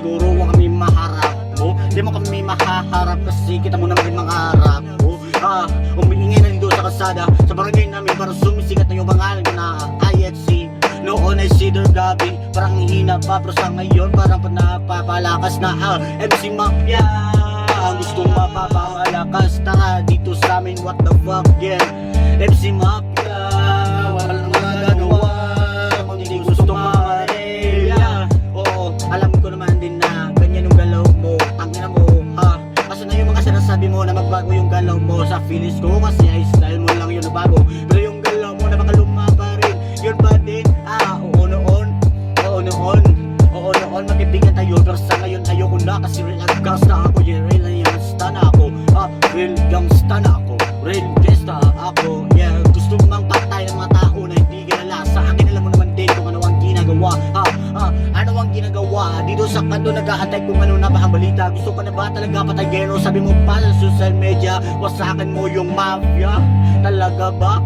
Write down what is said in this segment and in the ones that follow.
siguro huwag kami maharap mo. Di mo kami mahaharap kasi kita mo naman din mga harap mo. Umiingay na dito sa kasada sa barangay namin para sumisikat na yung pangalan ko na IFC. Noon ay Cedar Gabi, parang hihina pa, pero sa ngayon parang napapalakas na MC Mafia. Ang gustong mapapamalakas, tara dito sa amin, what the fuck, yeah. MC Mafia, walang magagawa kung hindi gustong mamarelya. Oo, alam ko naman din na ganyan yung galaw mo, tangina mo, ha. Kasi na yung mga sinasabi mo na magbago yung galaw mo sa feelings ko, kasi ay style mo lang yun na bago. Pero yung galaw mo na makaluma pa rin, yun ba din? Oo noon, magkaibigan tayo, pero sa ngayon ayoko na kasi real gangsta ako, yeah, real gangsta na ako, real gangsta na ako, real gangsta ako, yeah. Gusto mang patay ng mga tao na hindi kilala sa akin, alam mo naman din kung ano ang ginagawa, ano ang ginagawa dito sa kanto, nag-aantay kung ano na ba ang balita. Gusto ka na ba talaga patagero, sabi mo pa sa social media, wasakin mo yung mafia, talaga ba,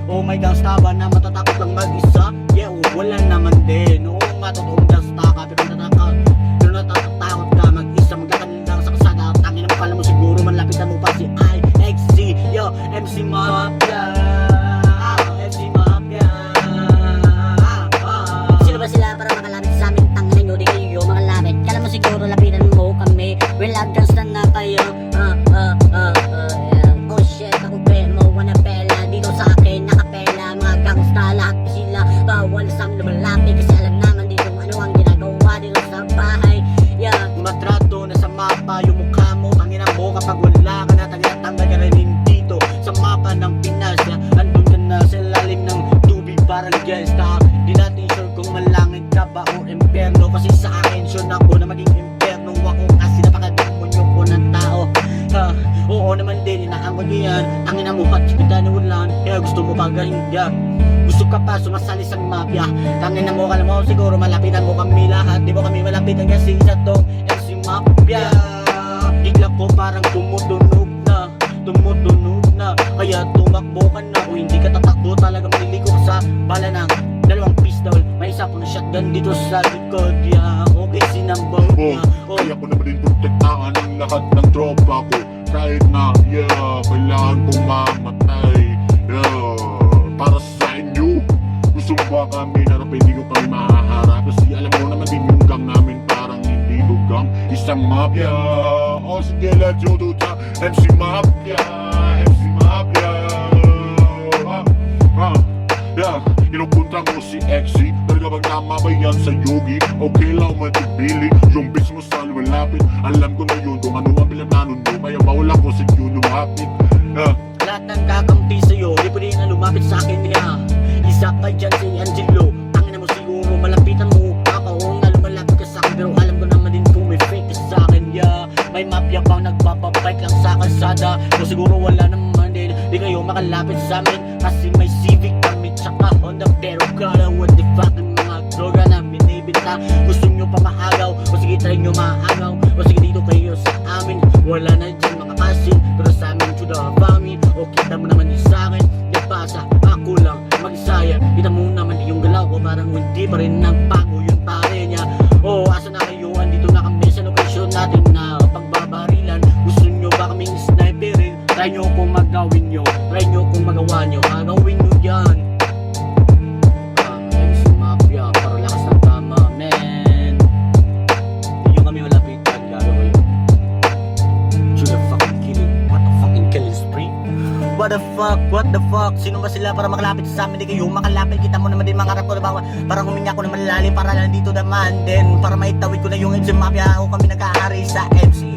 oh my gangsta ba na matatakot lang mag-isa, yeah, wala naman din, oo nga, totoong gangsta ka, pero natatakot ka mag-isa, magkakanin lang sa kasada, tangin na makala mo siguro, malapitan mo pa si IXC, yo, MC Mafia, MC Mafia. Sino ba sila para makalapit sa amin? Tangin nyo, di kayo makalapit. Kala mo siguro lapitan mo kami, real gangsta na kayo. Oh shit, ako mo, wanna pela dito sa akin, nakapela, mga gangsta, lahat sila bawal sa lumalapit kasi alam naman dito ano ang ginagawa dito sa bahay, yeah. Matrato na sa mapa yung mukha mo, tangina mo kapag wala ka na, tangina tanggal ka rin dito sa mapa ng Pinas, yeah. Andun ka na sa lalim ng tubig parang gangsta. Di natin sure kung malangit ka ba o impyerno, kasi sa akin sure na ako na maging impyerno ako kasi napakademonyo ko ng tao, oo naman din, inaangkod nyo yan, tangina mo at kita na ulan, kaya gusto mo pa gahinga. Gusto ka pa sumasali sa mafia, tangina mo, kala mo siguro malapitan mo kami lahat, di mo kami malapitan kasi sa tong MC Mafia. Bigla ko parang tumutunog na, kaya tumakbo ka na, kung hindi ka tatakbo talaga maliligo ka sa bala ng dalawang pistol, may isa pang shotgun dito sa likod, yeah. Okay, sinambaw niya, kaya ko naman din protektahan ang lahat ng tropa ko, kahit na, yeah, kailangan kong mamatay, yeah, para sa inyo. Gusto ba kami harap, hindi ko kami mahaharap, kasi alam mo naman din yung gang namin parang hindi lugang isang mafia. O sige, let's go to the MC Mafia, MC Mafia, yeah. Inupunta mo si XC, talaga bang tama ba yan sa yogi? Okay lang matibili, yung bitch mo sa lumalapit, alam ko na yun kung ano ang pinagnanon mo, kaya bawal ako sa inyo lumapit, yeah. Lahat ng kakampi sa'yo, di pwede na lumapit sa akin, yeah. Isa pa dyan si Angelo, tangin na mo siguro, malapitan mo oo nga lumalapit ka sa akin, pero alam ko naman din kung may fake ka sa akin, yeah. May mafia bang nagpapabike lang sa kalsada, o siguro wala naman din, di kayo makalapit sa amin, kasi may Civic kami tsaka Honda, pero kala what the fuck ang mga droga na binibinta. Gusto nyo pa maagaw, o sige try nyo maagaw, o sige dito kayo sa amin, wala na dyan mga kasin, pero sa amin to the family, o kita mo naman din sa akin, di pasa, ako lang mag-isaya, kita mo naman yung galaw ko, parang hindi pa rin nagbago yun pa rin niya. O asa na kayo, andito na kami sa location natin na pagbabarilan, gusto nyo ba kaming sniperin, try nyo kung magawin nyo, try nyo kung magawa nyo, gawin nyo yan. MC Mafia, para lakas ng tama, man. Hindi nyo kami malapitan, gagawin. Should have fucking killing, what the fucking killing spree? What the fuck, sino ba sila para makalapit sa amin? Di kayo makalapit, kita mo naman din mga harap ko, diba? Parang huminga ko naman lalim para lang dito naman din, para maitawid ko na yung MC Mafia, ako kami nag-aari sa MC